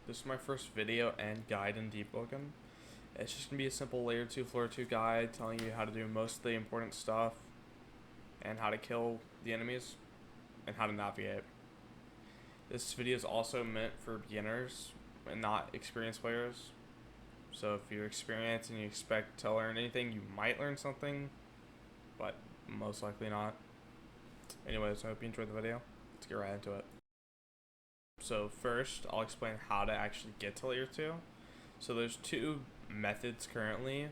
This is my first video and guide in Deepwoken. It's just going to be a simple layer 2, floor 2 guide telling you how to do most of the important stuff and how to kill the enemies and how to navigate. This video is also meant for beginners and not experienced players. So if you're experienced and you expect to learn anything, you might learn something, but most likely not. Anyways, I hope you enjoyed the video. Let's get right into it. So first, I'll explain how to actually get to layer 2. So there's two methods currently.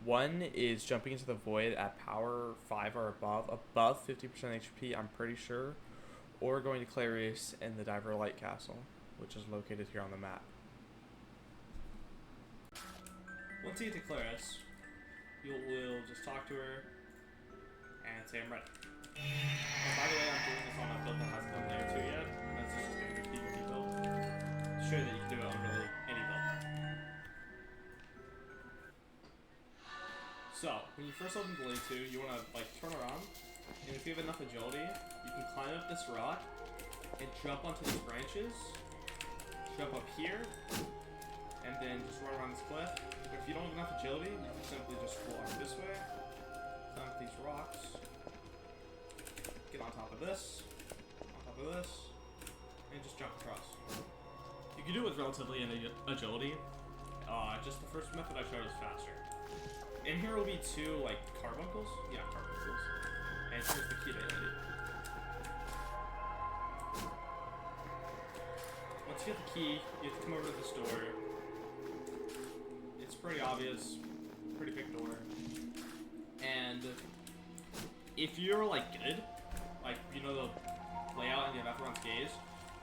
One is jumping into the void at power 5 or above 50% HP, I'm pretty sure, or going to Clarice in the Diver Light Castle, which is located here on the map. Once you get to Clarice, we'll just talk to her and say I'm ready. And by the way, I'm doing this on a build that hasn't done layer 2 yet. That's just going to be a PvP build to show that you can do it on really any build. So, when you first open layer 2, you want to turn around, and if you have enough agility, you can climb up this rock and jump onto these branches, jump up here, and then just run around this cliff. But if you don't have enough agility, you can simply just walk this way, climb up these rocks, get on top of this, and just jump across. You can do it with relatively agility. Just the first method I showed is faster. And here will be two carbuncles. Yeah, carbuncles. And here's the key to it. Once you get the key, you have to come over to this door. It's pretty obvious, pretty big door. And if you're good, you know the layout and you have everyone's gaze,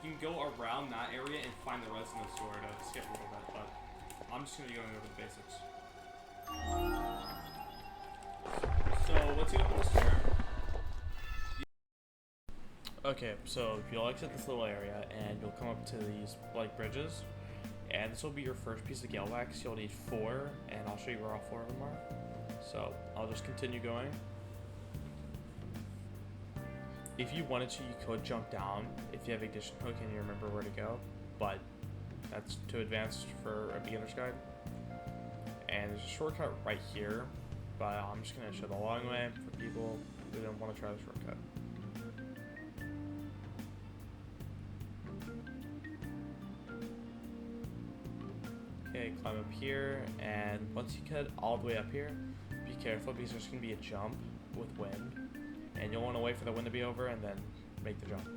you can go around that area and find the resonance door to skip a little bit, but I'm just going to be going over the basics. So, once you open this door... Okay, so you'll exit this little area and you'll come up to these, bridges. And this will be your first piece of gale wax. You'll need 4, and I'll show you where all 4 of them are. So, I'll just continue going. If you wanted to, you could jump down if you have ignition hook and you remember where to go, but that's too advanced for a beginner's guide. And there's a shortcut right here, but I'm just going to show the long way for people who don't want to try the shortcut. Okay, climb up here, and once you get all the way up here, be careful because there's going to be a jump with wind. And you'll want to wait for the wind to be over and then make the jump.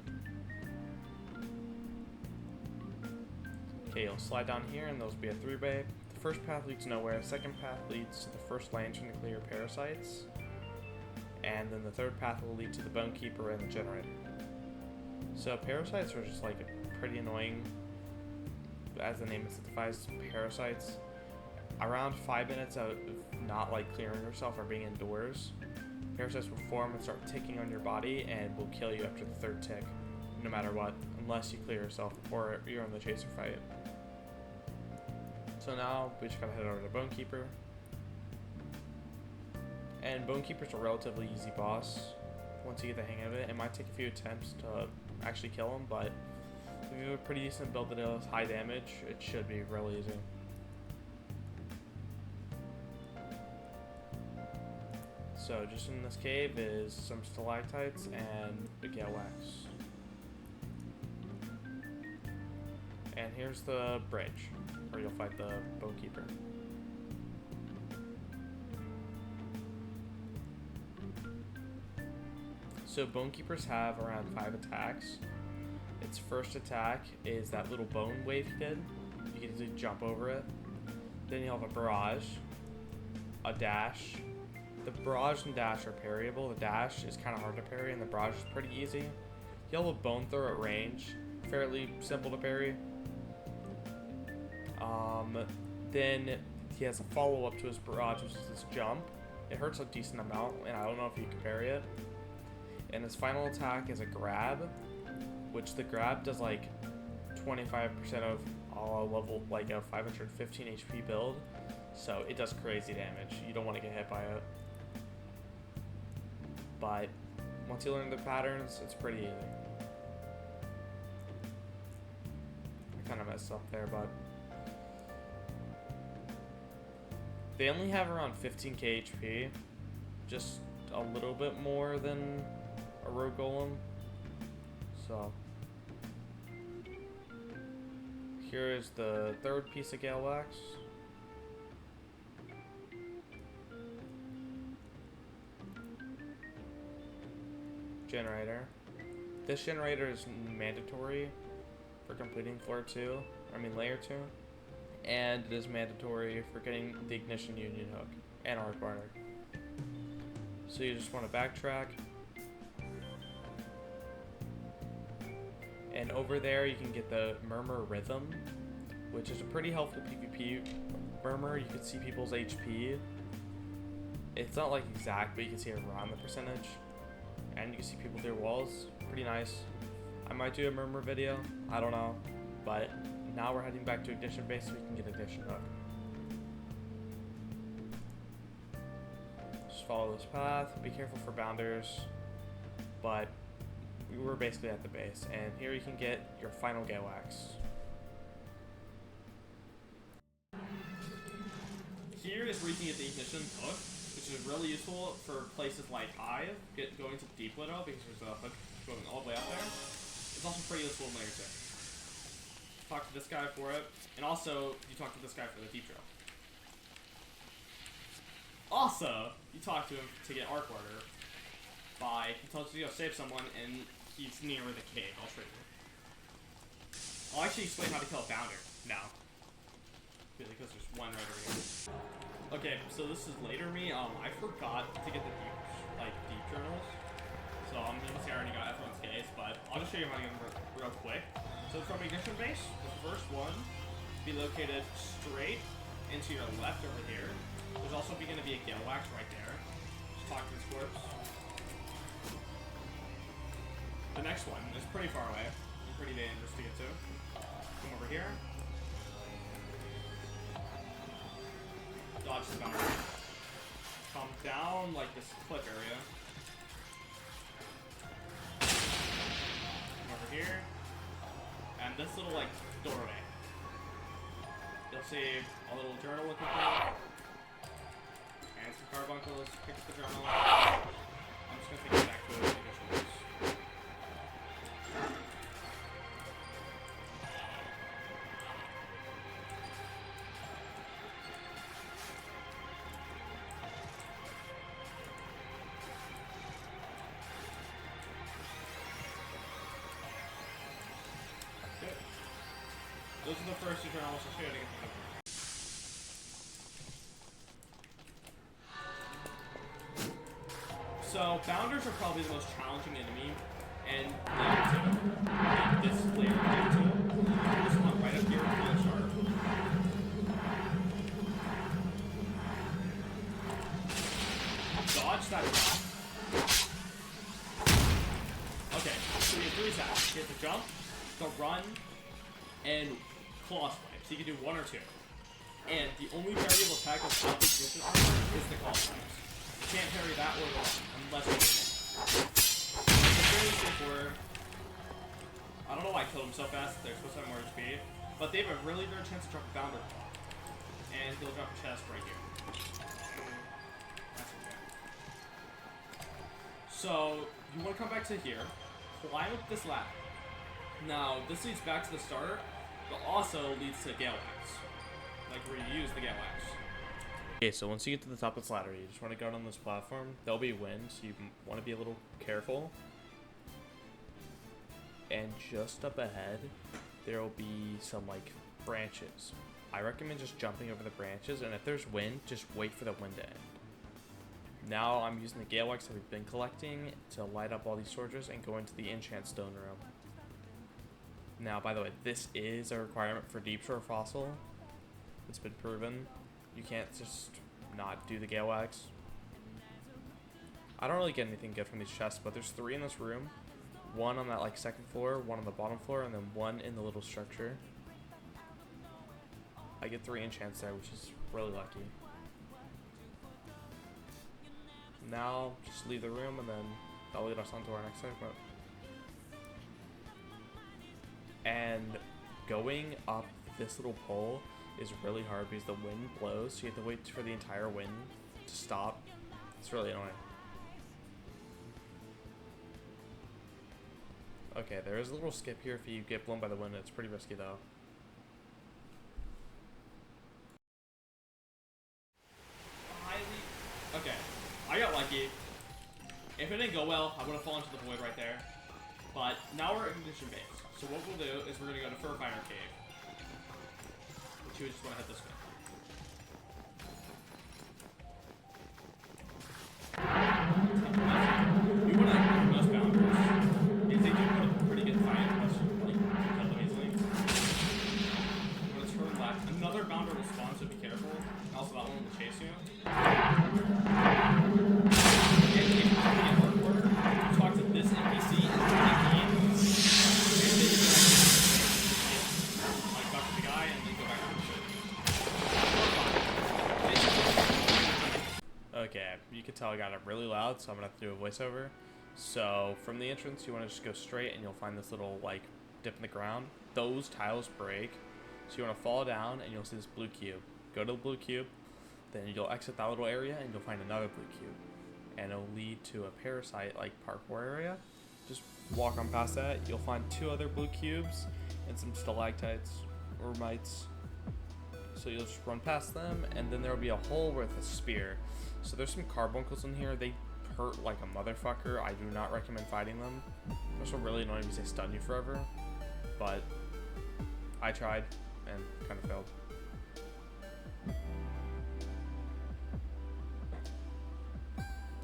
Okay, you'll slide down here and there'll be a 3-way. The first path leads nowhere, the second path leads to the first lantern to clear parasites. And then the third path will lead to the bone keeper and the generator. So parasites are just pretty annoying. As the name signifies, parasites. Around 5 minutes of not clearing yourself or being indoors, parasites will form and start ticking on your body and will kill you after the 3rd tick, no matter what, unless you clear yourself or you're in the chaser fight. So now we just gotta head over to Bonekeeper. And Bonekeeper's a relatively easy boss. Once you get the hang of it, it might take a few attempts to actually kill him, but if you have a pretty decent build that does high damage, it should be really easy. So just in this cave is some stalactites and a gale wax. And here's the bridge, where you'll fight the Bonekeeper. So Bonekeepers have around 5 attacks. Its first attack is that little bone wave he did. You can easily jump over it. Then you'll have a barrage, a dash. The barrage and dash are parryable. The dash is kind of hard to parry, and the barrage is pretty easy. You have a bone throw at range, fairly simple to parry. Then he has a follow-up to his barrage, which is this jump. It hurts a decent amount, and I don't know if you can parry it. And his final attack is a grab, which the grab does 25% of all level, a 515 HP build. So it does crazy damage. You don't want to get hit by it. But once you learn the patterns, it's pretty easy. I kind of messed up there, but they only have around 15k HP, just a little bit more than a rogue golem. So here is the third piece of Gale Wax. Generator. This generator is mandatory for completing layer 2. And it is mandatory for getting the ignition union hook and arc burner. So you just want to backtrack. And over there you can get the Murmur Rhythm, which is a pretty helpful PvP murmur. You can see people's HP. It's not like exact, but you can see around the percentage. And you can see people through walls. Pretty nice. I might do a murmur video. I don't know. But now we're heading back to Ignition Base so we can get Ignition hook. Just follow this path. Be careful for bounders. But we were basically at the base. And here you can get your final Gale Wax. Here is where you can get the Ignition hook, which is really useful for places like Hive, going to Deep Widow, because there's a hook going all the way up there. It's also pretty useful in layer 2. Talk to this guy for it, and also you talk to this guy for the Deep Drill. Also, you talk to him to get Arc Order he tells you to go save someone, and he's near the cave. I'll show you. I'll actually explain how to kill a Bounder now, because there's one right over here. Okay, so this is later me. I forgot to get the deep journals. So I'm gonna say I already got everyone's case, but I'll just show you how to get them real quick. So from Ignition Base, the first one be located straight into your left over here. There's also going to be a Gale Wax right there. Just talk to this corpse. The next one is pretty far away and pretty dangerous to get to. Come over here. Dodge the boundary. Come down like this cliff area. Come over here. And this little doorway. You'll see a little journal looking thing. And some carbuncles. Pick up the journal. I'm just gonna take it back to the initial base. Those are the first two journals I'll show you to get them. So, Bounders are probably the most challenging enemy, and this is layer 2. This one right up here at the start. Dodge that drop. Okay, so we have 3 attacks. You have to jump, the run, and claw swipe. So you can do 1 or 2. And the only variable attack without the ignition armor is the claw swipes. You can't parry that or the run, unless you can. It's very straightforward. I don't know why I killed him so fast. They're supposed to have more HP. But they have a really good chance to drop a Bounder claw. And he'll drop a chest right here. That's okay. So, you want to come back to here. Climb up this ladder. Now, this leads back to the start, but also leads to Gale Wax. Like where you use the Gale Wax. Okay, so once you get to the top of this ladder, you just want to go on this platform. There'll be wind, so you want to be a little careful. And just up ahead, there will be some branches. I recommend just jumping over the branches, and if there's wind, just wait for the wind to end. Now I'm using the Gale Wax that we've been collecting to light up all these torches and go into the enchant stone room. Now, by the way, this is a requirement for Deep Shore Fossil. It's been proven. You can't just not do the Gale Wax. I don't really get anything good from these chests, but there's 3 in this room. 1 on that second floor, 1 on the bottom floor, and then 1 in the little structure. I get 3 enchants there, which is really lucky. Now, just leave the room, and then that'll lead us on to our next segment. And going up this little pole is really hard because the wind blows, so you have to wait for the entire wind to stop. It's really annoying. Okay, there is a little skip here if you get blown by the wind. It's pretty risky though. Okay, I got lucky. If it didn't go well, I would have fallen into the void right there. But now we're at Ignition Base. So what we'll do is we're going to go to Fur Finder Cave. Which you just want to head this way. You want to most boundaries. If they do put a pretty good fight, unless you like kill them easily. You want to turn left. Another bounder will spawn, so be careful. And also that one will chase you. And if you want to get work order, talk to this NPC and like talk to the guy and then go back to the ship. Okay, you can tell I got it really loud, so I'm gonna have to do a voiceover. So from the entrance, you want to just go straight, and you'll find this little like dip in the ground. Those tiles break, so you want to fall down, and you'll see this blue cube. Go to the blue cube, then you'll exit that little area, and you'll find another blue cube, and it'll lead to a parasite like parkour area. Just walk on past that. You'll find 2 other blue cubes and some stalactites or mites. So you'll just run past them, and then there'll be a hole with a spear. So there's some carbuncles in here. They hurt like a motherfucker. I do not recommend fighting them. They're also really annoying because they stun you forever. But I tried and kind of failed.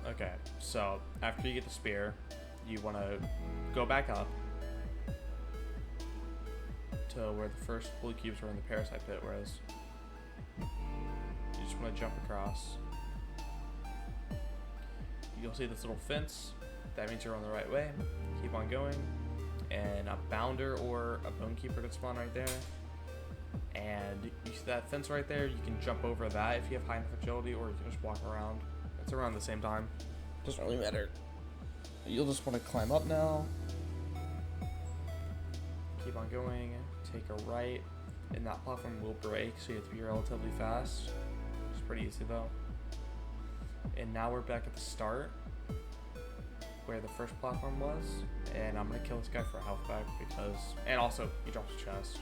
Okay, so after you get the spear, you want to go back up to where the first blue cubes were in the parasite pit, whereas you just want to jump across. You'll see this little fence. That means you're on the right way. Keep on going. And a bounder or a bone keeper could spawn right there. And you see that fence right there? You can jump over that if you have high enough agility, or you can just walk around. It's around the same time. Doesn't really matter. You'll just want to climb up now. Keep on going. Take a right. And that platform will break, so you have to be relatively fast. It's pretty easy though. And now we're back at the start where the first platform was, and I'm gonna kill this guy for a health back because, and also he drops a chest.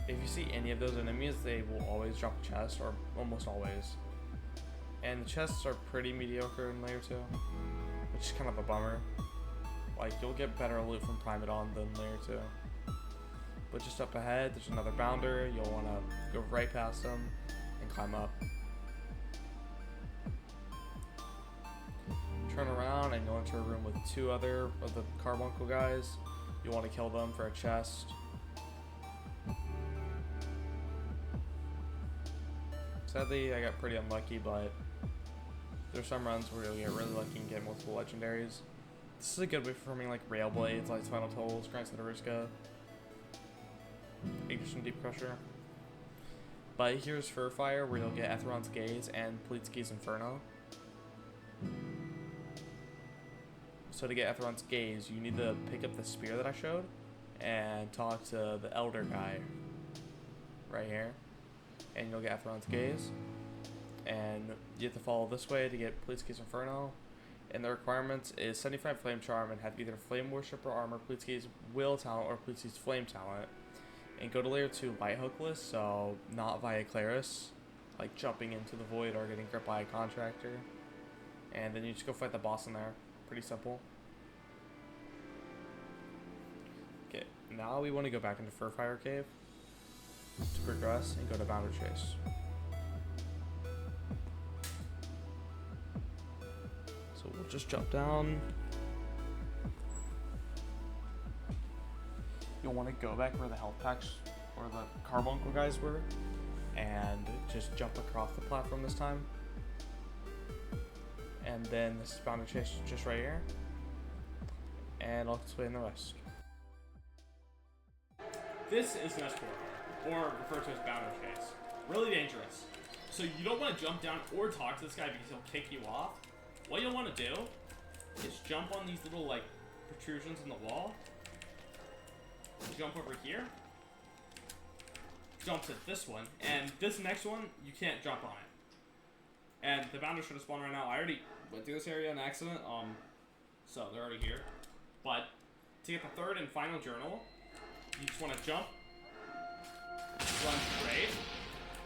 If you see any of those enemies, they will always drop a chest, or almost always. And the chests are pretty mediocre in layer 2, which is kind of a bummer. Like, you'll get better loot from Primadon than layer 2. But just up ahead, there's another bounder. You'll want to go right past them and climb up. Turn around and go into a room with 2 other of the carbuncle guys. You want to kill them for a chest. Sadly, I got pretty unlucky, but there's some runs where you'll get really lucky and get multiple legendaries. This is a good way for farming like Rail Blades, Light's Final Tolls, Grants of Ariska, Ignition Deep Crusher. But here's Fur Fire, where you'll get Etheron's Gaze and Politsky's Inferno. So to get Etheron's Gaze, you need to pick up the spear that I showed and talk to the Elder guy right here, and you'll get Etheron's Gaze. And you have to follow this way to get Politsky's Inferno. And the requirements is 75 Flame Charm and have either Flame Worshipper Armor, Politsky's Will Talent, or Politsky's Flame Talent. And go to layer 2 Light Hookless, so not via Claris, like jumping into the void or getting gripped by a contractor. And then you just go fight the boss in there. Pretty simple. Okay, now we want to go back into Fur Fire Cave to progress and go to Bounder Chase. So we'll just jump down. You'll want to go back where the health packs or the carbuncle guys were and just jump across the platform this time. And then this is Bounder Chase just right here. And I'll explain the rest. This is Nest Corridor, or referred to as Bounder Chase. Really dangerous. So you don't want to jump down or talk to this guy because he'll kick you off. What you'll want to do is jump on these little like protrusions in the wall. jump over here, jump to this one, and this next one, you can't jump on it. And the bounders should have spawned right now. I already went through this area on accident, so they're already here. But to get the third and final journal, you just want to jump, run straight.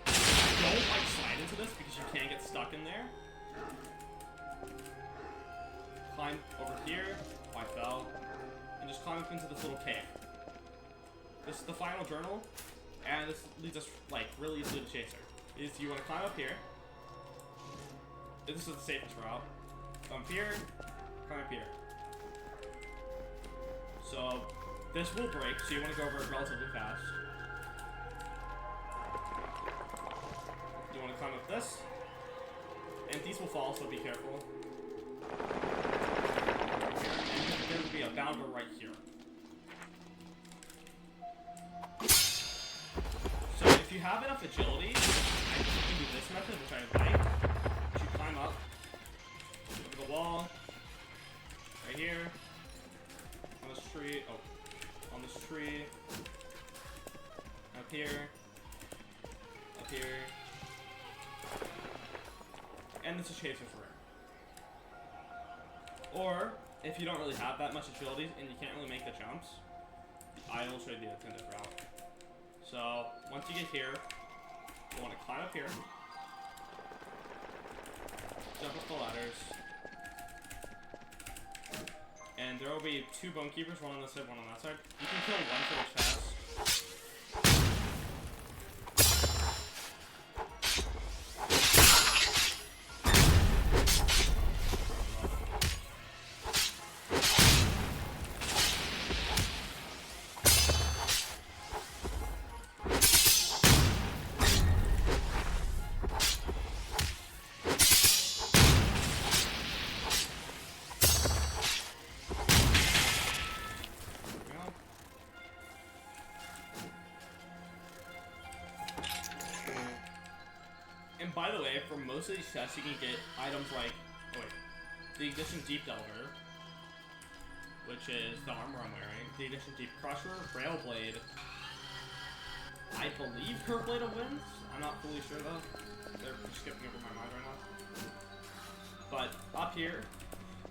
Don't like slide into this because you can't get stuck in there. Climb over here. I fell. And just climb up into this little cave. This is the final journal, and this leads us like really easily to Chaser. Is you want to climb up here. This is the safest route. Come up here, climb up here. So this will break, so you want to go over it relatively fast. You want to climb up this, and these will fall, so be careful. And there will be a bounder right here. So if you have enough agility, I think you can do this method, which I like. You climb up over the wall, right here, on this tree, on this tree, up here, and this is Chaser's Rare. Or, if you don't really have that much agility and you can't really make the jumps, I will show you the attended route. So, once you get here, you want to climb up here, jump up the ladders, and there will be 2 bone keepers, one on this side, one on that side. You can kill one for the chest. By the way, for most of these chests, you can get items like, the Ignition Deep Delver, which is the armor I'm wearing, the Ignition Deep Crusher, Rail Blade, I believe her Blade of Winds? I'm not fully sure though. They're skipping over my mind right now. But up here,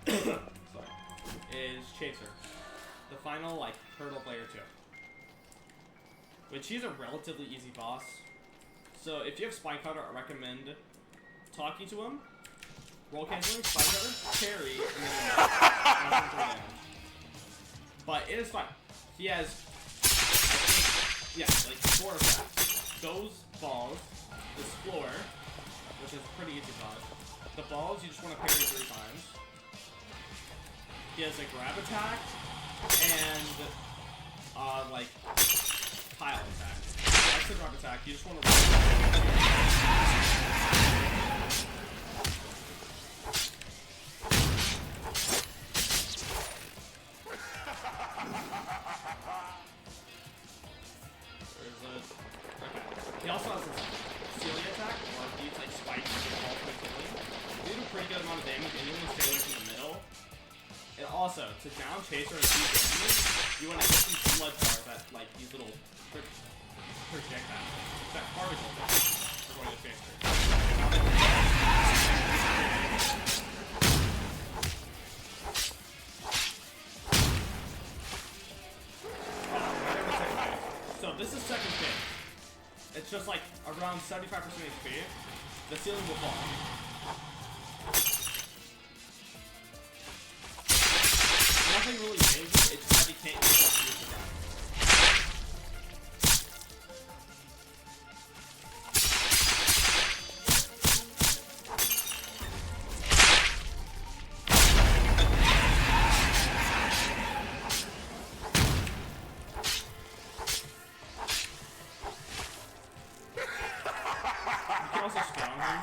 sorry, is Chaser, the final like Turtle Player 2, which he's a relatively easy boss. So if you have Spine Cutter, I recommend talking to him, roll canceling, Spine Cutter, parry, and then damage. But it is fine. He has, like 4 attacks. Those balls, this floor, which is pretty easy to dodge. The balls you just want to parry 3 times. He has a grab attack and like pile attack. That's the grab attack. You just want to He also has this Celia attack, where he like spikes and all for killing. They do a pretty good amount of damage, and you want to stay away from the middle. And also, to down Chaser and deal damage, you want to hit these blood bars that like these little projectiles. That particle thing are going to Chaser. So this is second phase. It's just like around 75% HP. The ceiling will fall. Nothing really changes, it's just that you can't use that to use the ground. You can also spawn him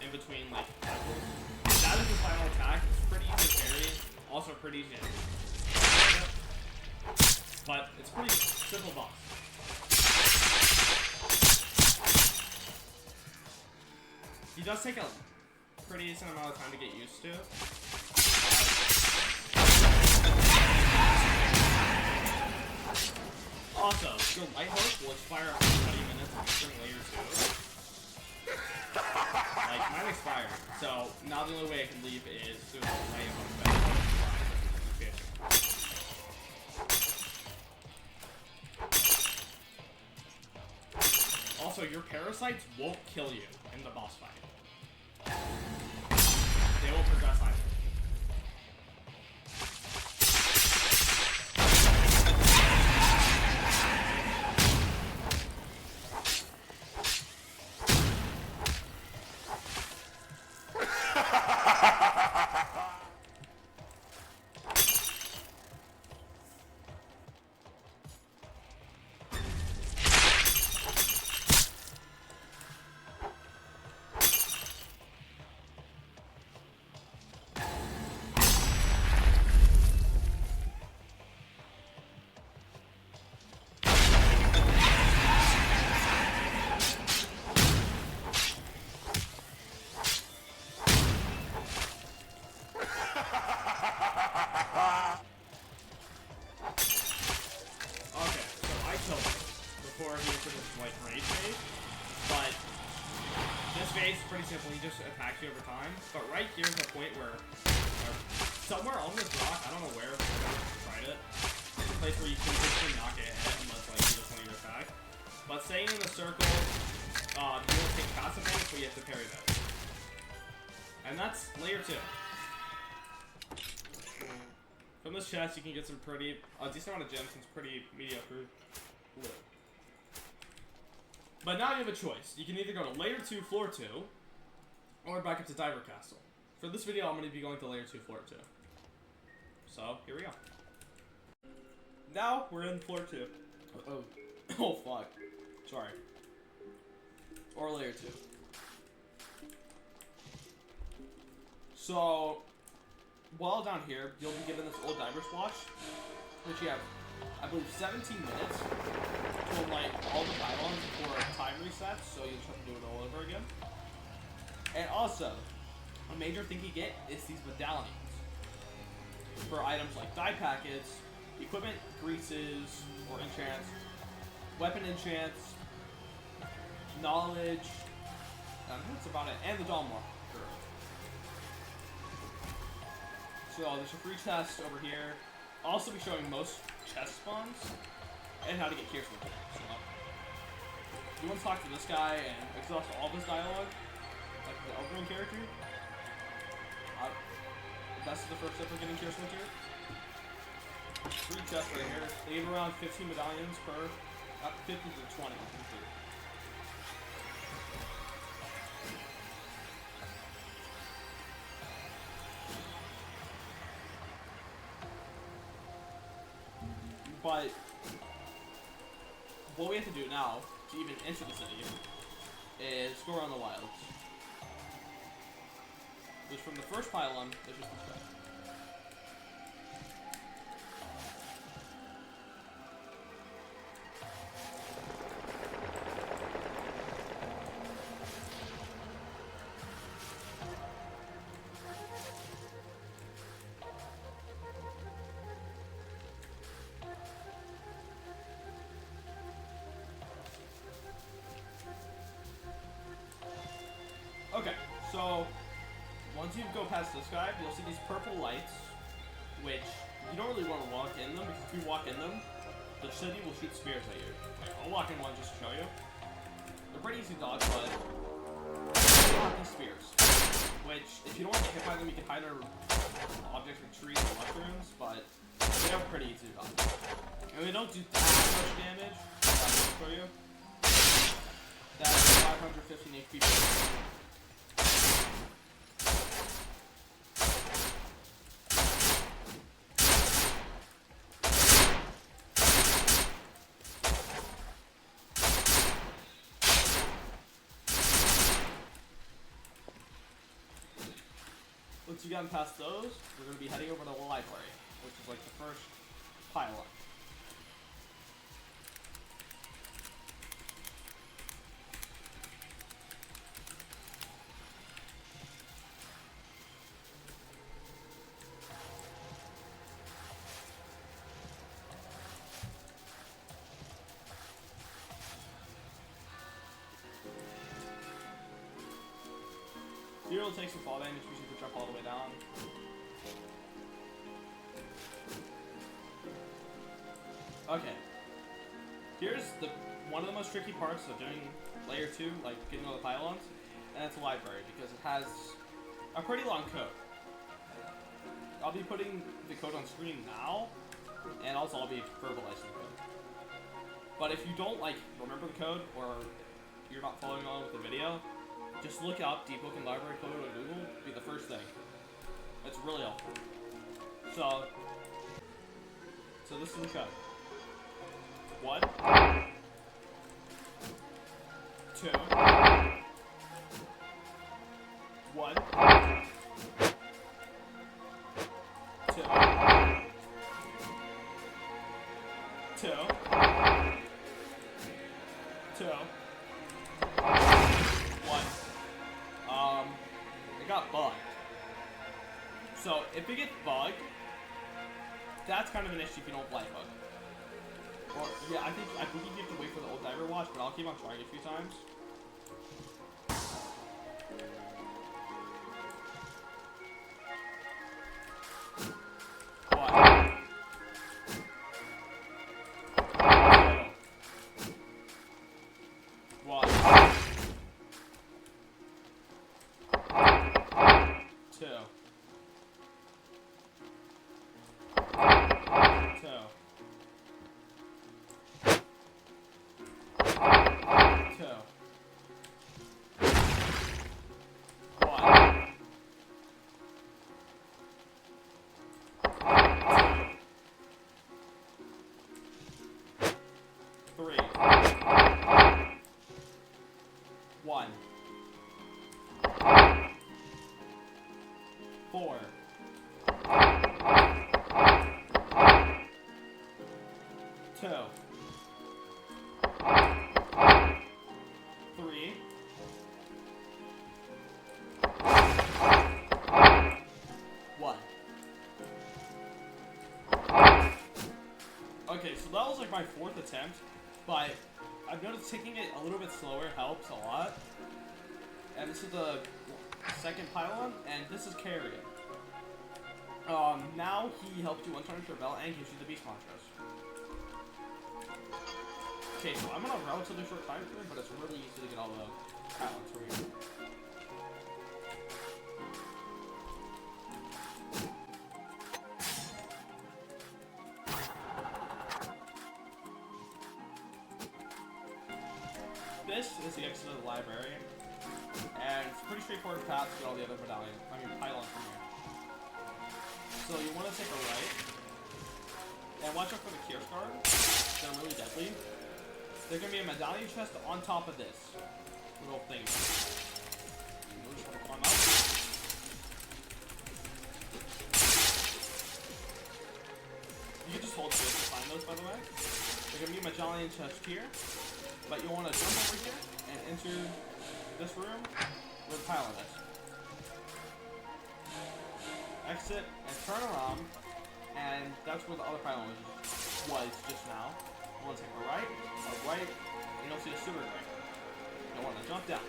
in between like levels. That is the final attack. It's pretty easy to parry. Also pretty easy. But it's pretty simple boss. He does take a pretty decent amount of time to get used to. Also, your light hook will expire after 20 minutes of entering layer 2. Like, mine expired. So, now the only way I can leave is to light hook back. Also, your parasites won't kill you in the boss fight. They will progress either. He just attacks you over time, but right here is the point where somewhere on this rock, I don't know where, I've never tried it, it's a place where you can just not get hit unless like you just want your attack. But staying in the circle, you will take passive damage, but you have to parry that. And that's layer 2. From this chest, you can get some pretty, a decent amount of gems, and it's pretty mediocre loot. But now you have a choice. You can either go to layer 2, floor 2, or back up to Diver Castle. For this video, I'm going to be going to layer 2, floor 2. So, here we go. Now, we're in floor 2. Oh, fuck. Sorry. Or layer 2. So, while down here, you'll be given this old Diver's Watch, which you have, I believe, 17 minutes to unlight all the pylons before time resets, so you'll just have to do it all over again. And also, a major thing you get is these medallions for items like dye packets, equipment greases or enchants, weapon enchants, knowledge, I think that's about it, and the dawn marker. So there's a free chest over here. I'll also be showing most chest spawns and how to get Kears with it. So, you want to talk to this guy and exhaust all of his dialogue? Like the Elbrun character. That's the first step of getting Kears with here. Free chest right here. They give around 15 medallions per, 50 to 20. But what we have to do now to even enter the city is go around the wilds. Which from the first pylon is just this guy. Okay, so once you go past this guy, you'll see these purple lights, which you don't really want to walk in them, because if you walk in them, the city will shoot spears at you. Like, I'll walk in one just to show you. They're pretty easy to dodge, but they have these spears, which, if you don't want to get hit by them, you can hide under objects like trees or mushrooms, but they're pretty easy to dodge. And they don't do that much damage, I'll show you. That's 515 HP. Once you've gotten past those, we're going to be heading over to the library, which is like the first pylon. Zero takes some fall damage, usually to jump all the way down. Okay. Here's one of the most tricky parts of doing layer 2, like getting all the pylons, and it's a library because it has a pretty long code. I'll be putting the code on screen now, and also I'll be verbalizing the code. But if you don't remember the code, or you're not following along with the video, just look up Deepwoken library code on Google. It'll be the first thing. It's really helpful. So this is the code. 1, 2, 1, 2, 2, 2, 1. It got bugged. So if it gets bugged, that's kind of an issue if you don't light bug. Or yeah, I believe you have to wait for the old diver watch, but I'll keep on trying a few times. Okay, so that was my 4th attempt, but I've noticed taking it a little bit slower helps a lot. And this is the 2nd pylon, and this is carrying. Now he helps you one-tarnish your belt and gives you the beast monsters. Okay, so I'm on a relatively short time frame, but it's really easy to get all the pylons from here. This is the exit of the library, and it's a pretty straightforward path to get all the other pylons from here. So you want to take a right, and watch out for the Kier's guard. They're really deadly. There's going to be a medallion chest on top of this little thing. You just want to climb up. You can just hold space to find those, by the way. There's going to be a medallion chest here. But you'll want to jump over here and enter this room where the pylon is. Exit and turn around, and that's where the other pylon was just now. You want to take a right, and you'll see a sewer drain. You'll want to jump down.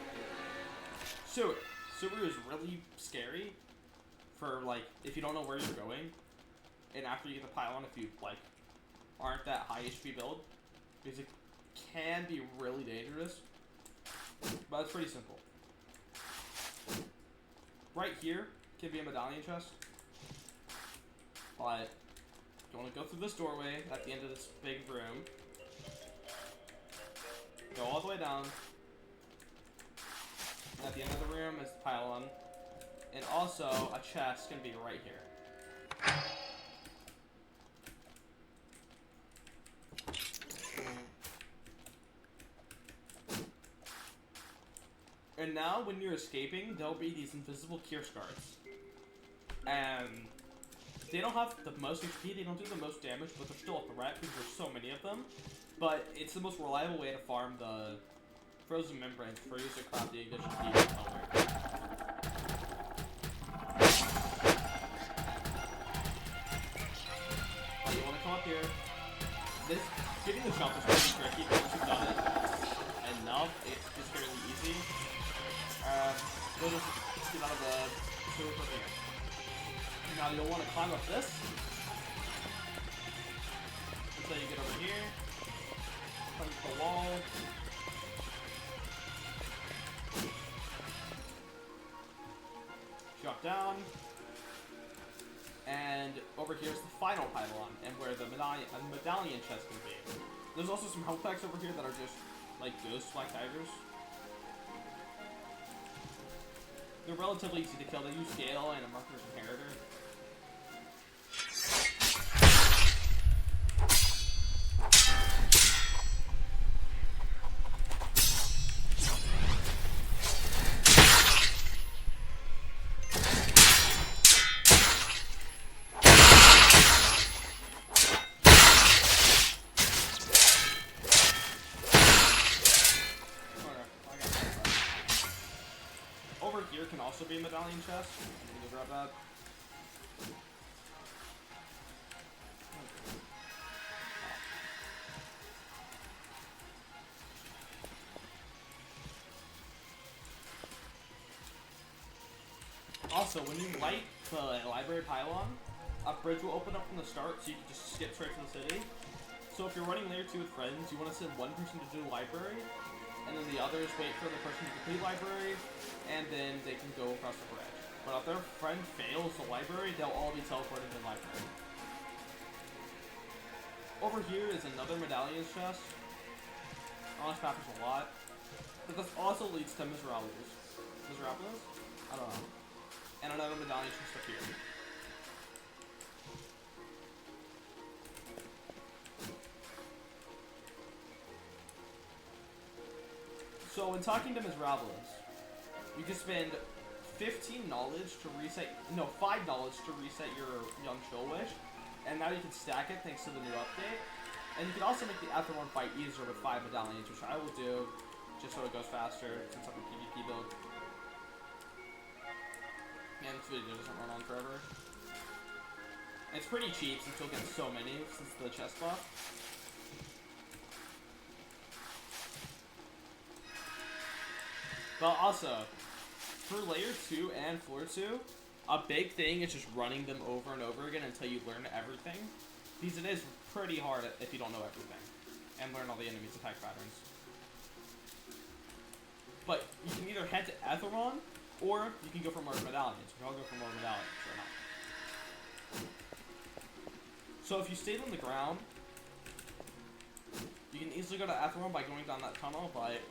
Sewer. Sewer is really scary for if you don't know where you're going, and after you get the pylon, if you aren't that high HP build, because it can be really dangerous, but it's pretty simple. Right here can be a medallion chest, but you want to go through this doorway at the end of this big room, go all the way down. At the end of the room is the pylon, and also a chest can be right here. And now, when you're escaping, there'll be these invisible Kier's guards. And they don't have the most HP, they don't do the most damage, but they're still a threat because there's so many of them. But it's the most reliable way to farm the frozen membranes for use to craft the ignition key and color. You want to come up here. Getting the jump is pretty tricky, but once you've done it enough, it's just fairly easy. We'll just get out of the climb up this until you get over here. Punch the wall. Drop down. And over here is the final pylon, and where the medallion chest can be. There's also some health packs over here that are just like ghost black tigers. They're relatively easy to kill. They use scale and a marker's inheritor. Here can also be a medallion chest. I'm gonna grab that. Also, when you light the library pylon, a bridge will open up from the start, so you can just skip straight to the city. So if you're running layer 2 with friends, you want to send one person to do the library, and then the others wait for the person to complete library, and then they can go across the bridge. But if their friend fails the library, they'll all be teleported to the library. Over here is another medallion chest. On this map is a lot. But this also leads to Miserables. Miserables? I don't know. And another medallion chest up here. So when talking to Miserables, you can spend 15 knowledge to reset, no, 5 knowledge to reset your Young Chill Wish, and now you can stack it thanks to the new update. And you can also make the Afterworm fight easier with 5 medallions, which I will do, just so it goes faster, since I'm a PvP build. And this video doesn't run on forever. And it's pretty cheap since you'll get so many since the chest buff. But also, for layer 2 and floor 2, a big thing is just running them over and over again until you learn everything. Because it is pretty hard if you don't know everything. And learn all the enemies' attack patterns. But you can either head to Atheron, or you can go for more medallions. I'll go for more medallions right now. So if you stayed on the ground, you can easily go to Atheron by going down that tunnel, but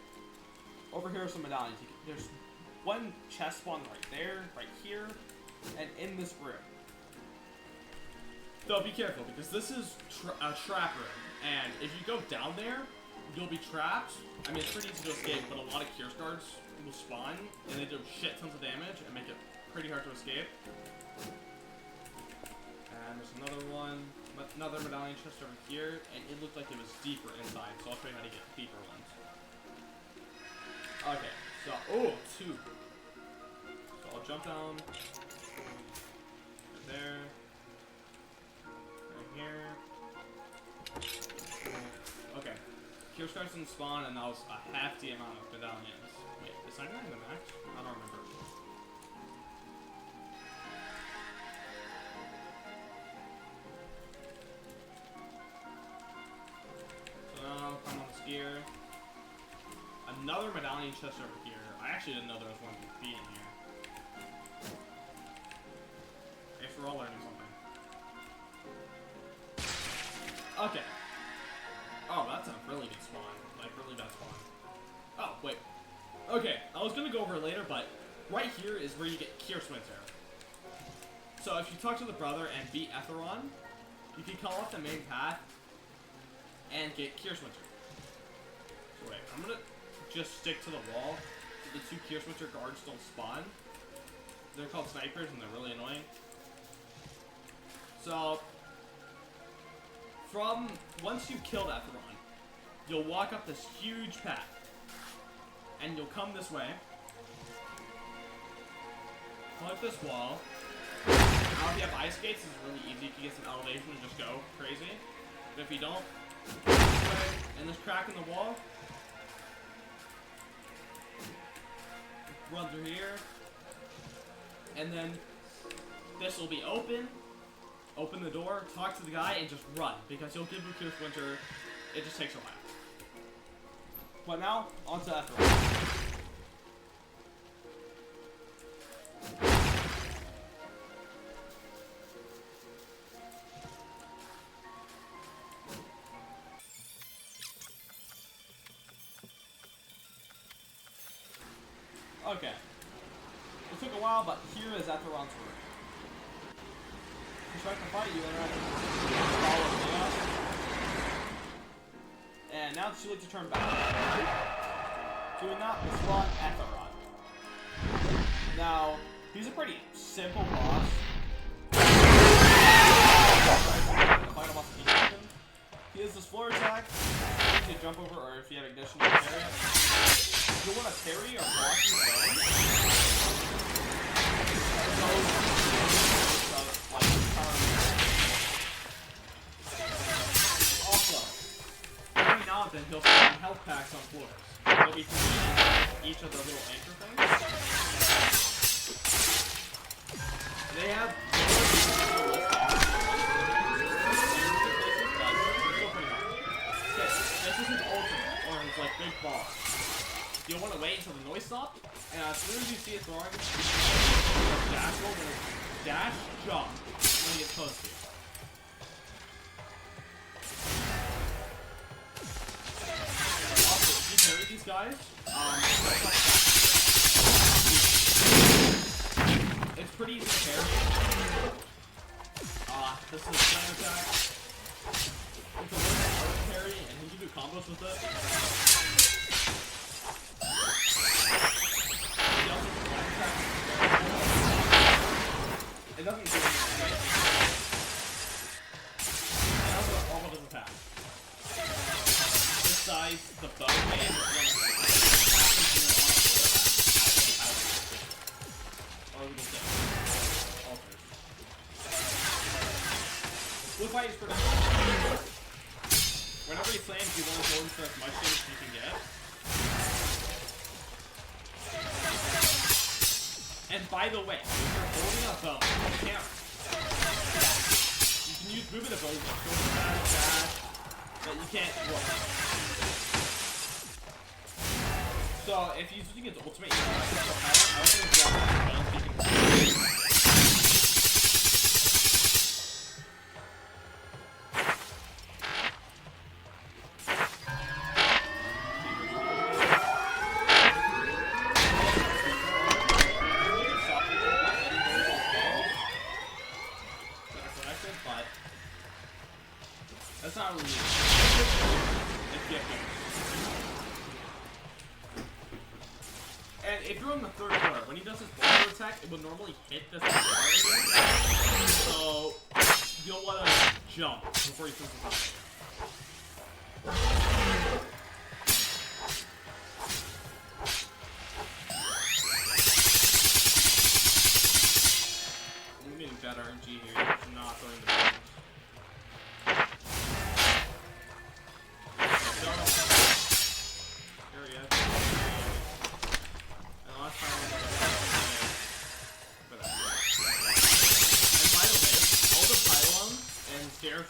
over here are some medallions. There's one chest spawn right there, right here, and in this room. So be careful, because this is a trap room, and if you go down there, you'll be trapped. I mean, it's pretty easy to escape, but a lot of Curse Guards will spawn, and they do shit tons of damage, and make it pretty hard to escape. And there's another one, another medallion chest over here, and it looked like it was deeper inside, so I'll show you how to get deeper ones. Okay, so, oh, 2. So I'll jump down, right there, right here. Okay, Cure starts in spawn, and that was a hefty amount of medallions. Wait, is that in the max? I don't remember. So now, come on this gear. Another medallion chest over here. I actually didn't know there was one to be in here. I guess we're all learning something. Okay. Oh, that's a really good spawn. Like, really bad spawn. Oh, wait. Okay, I was gonna go over it later, but right here is where you get Kier's Winter. So if you talk to the brother and beat Etheron, you can call off the main path and get Kier's Winter. So wait, I'm gonna just stick to the wall so the 2 Kier's Winter guards don't spawn. They're called snipers and they're really annoying. So, once you kill Etheron, you'll walk up this huge path. And you'll come this way. Climb this wall. Now if you have ice skates, it's really easy. You can get some elevation and just go crazy. But if you don't, this way, and this crack in the wall, run through here. And then this will be open. open the door, talk to the guy, and just run. Because he'll give you Cure Splinter. It just takes a while. But now, on to Atheron. Okay. It took a while, but here is Atheron's room. He's trying to fight you, and now it's too late to turn back. Doing that, we slot Atheron. Now, he's a pretty simple boss. Final boss of Deepwoken. He has this floor attack. You can jump over, or if you have ignition, you can parry it. If you want to parry or block his also, every now and then he'll spawn health packs on floors. He'll be throwing each of the little anchor things. They have this is his ultimate, or his like big boss. You'll want to wait until the noise stops, and as soon as you see it throwing, dash over, dash, jump when he gets close to you. Also, if you parry these guys, it's pretty easy to parry. This is a stun attack. You can learn how to parry, and he can do combos with it. It doesn't do anything. And also all of his attacks. This size, the bow man is one of the or we can say alters. Blue fight is pretty good. Whenever he slams, you want to go in for as much damage as you can get. And by the way, if you're holding a bow, you can't. You can use movement abilities like go dash, but you can't roll. So if he's using his ultimate, you can access the power. I was going to drop the bow so you can. That's not really it's gifted. And if you're on the third floor, when he does his boulder attack, it will normally hit this area. So you'll want to jump before he finishes up. I'm getting better RNG here. I'm not throwing the bombs.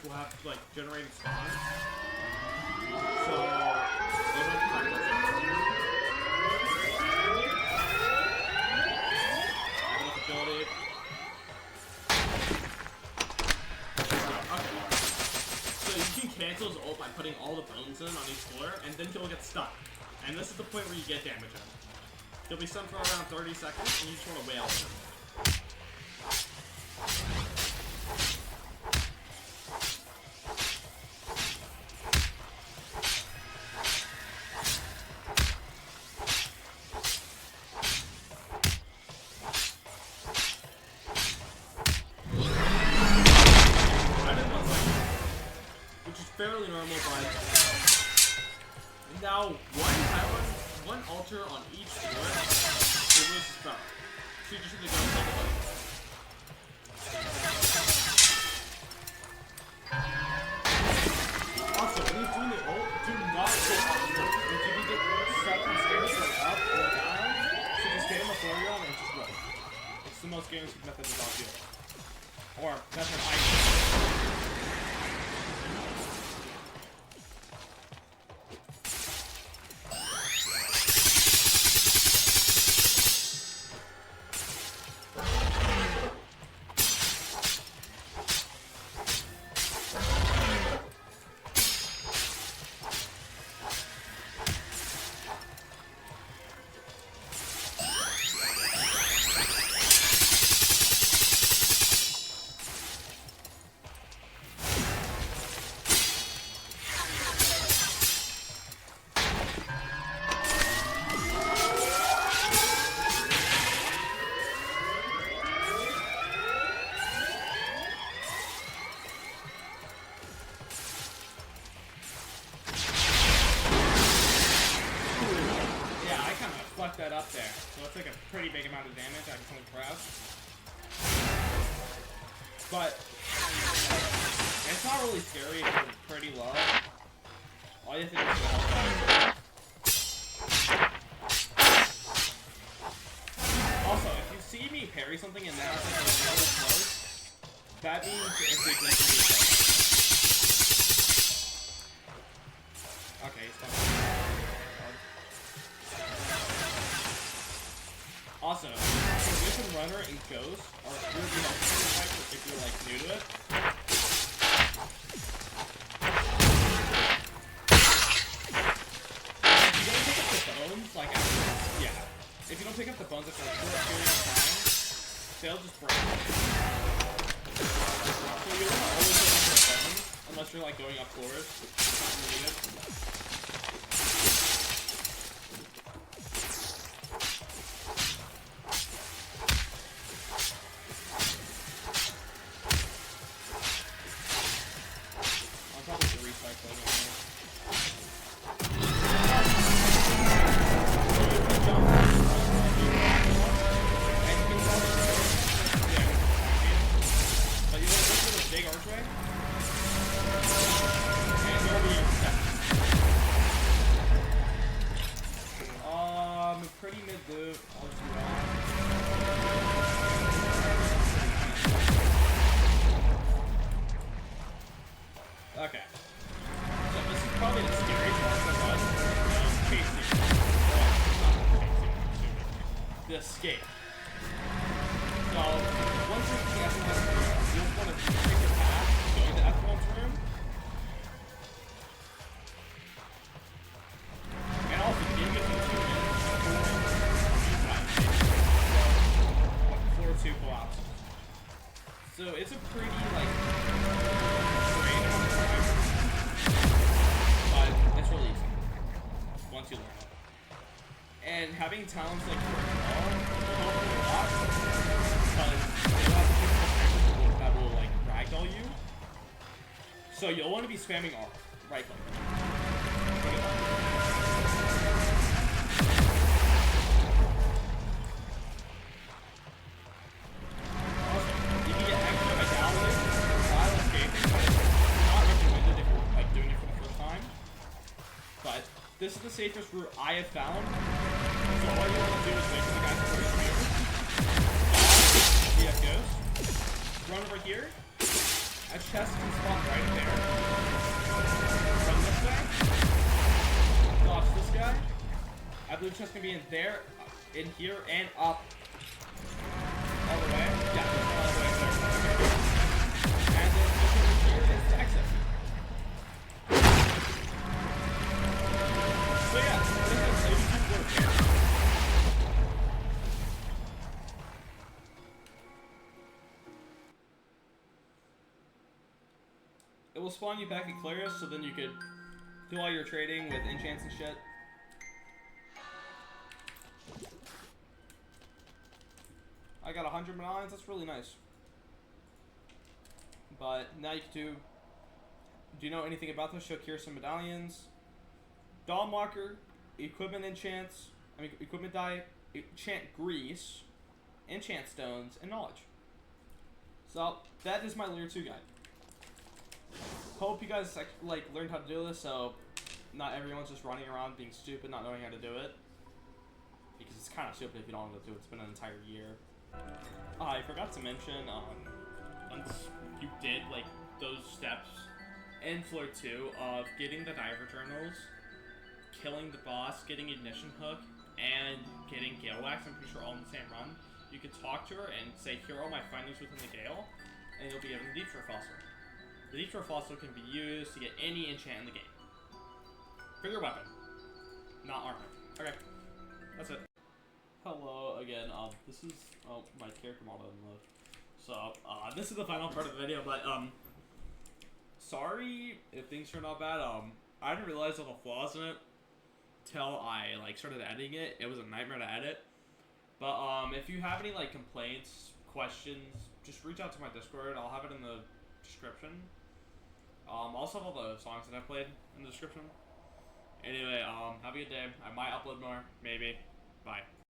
Will have like generated spawns. So they don't have to ability. Okay. So you can cancel his ult by putting all the bones in on each floor, and then he'll get stuck. And this is the point where you get damage in. He'll be stunned for around 30 seconds, and you just want to wail him. Fairly normal, but now one altar on each floor will lose the spell. So you just need to go and take a look. Also, when he's doing the ult, do not go up the floor. If you can get stuck on stairs going up or down, so just stay on the floor you're on and just roll. It's the most guaranteed method of not doing. Or method I lock that up there. So that's like a pretty big amount of damage I can come across. But it's not really scary if you're pretty low. All you have to do is go outside. Also, if you see me parry something and now it's like really close, that means it's weakness to be close. Okay, he's fine. Also, Position Runner and Ghost are really helpful if you're like new to it. If you don't pick up the bones, like after, yeah. If you don't pick up the bones after a short period of time, they'll just break. So you want to always pick up the bones, unless you're like going up floors. It's not really good. Escape. So, once you're in the F1's room, you'll want to take the path going to F1's room. And also, the game gives you 2 minutes before 2 collapses. So, it's a pretty, like, strain amount of time. But it's really easy. Once you learn it. And having talents like Rike Schmalz will help you a lot, because you'll have people that will like ragdoll you. So you'll want to be spamming R, right click. Also, you can get extra vitality while escaping, but it's not recommended if you're like doing it for the first time. But this is the safest route I have found. So all you want to do is wait for the guys to come here. Yeah, goes. Run over here. A chest can spawn right there. Run this way. Dodge this guy. I believe chest can be in there, in here, and up. All the way. Yeah, all the way there. And then just over here is the exit. So yeah, this is maybe 2 floors there. It will spawn you back at Clarius, so then you could do all your trading with enchants and shit. I got 100 medallions, that's really nice. But now you can do you know anything about this? Show Kira some medallions. Dawnwalker, equipment enchants, equipment die, enchant grease, enchant stones, and knowledge. So that is my layer 2 guide. Hope you guys like learned how to do this, so not everyone's just running around being stupid, not knowing how to do it. Because it's kind of stupid if you don't know how to do it. It's been an entire year. I forgot to mention, once you did like those steps in floor 2 of getting the diver journals, killing the boss, getting ignition hook, and getting gale wax, I'm pretty sure all in the same run, you could talk to her and say, here are all my findings within the gale, and you'll be given the Deepwoken fossil. The Deepwoken fossil can be used to get any enchant in the game. For your weapon. Not armor. Okay. That's it. Hello again. This is my character model in load. So this is the final part of the video, but sorry if things turned out bad. I didn't realize all the flaws in it till I like started editing it. It was a nightmare to edit. But if you have any like complaints, questions, just reach out to my Discord. I'll have it in the description. Also have all the songs that I played in the description. Anyway, have a good day. I might upload more, maybe. Bye.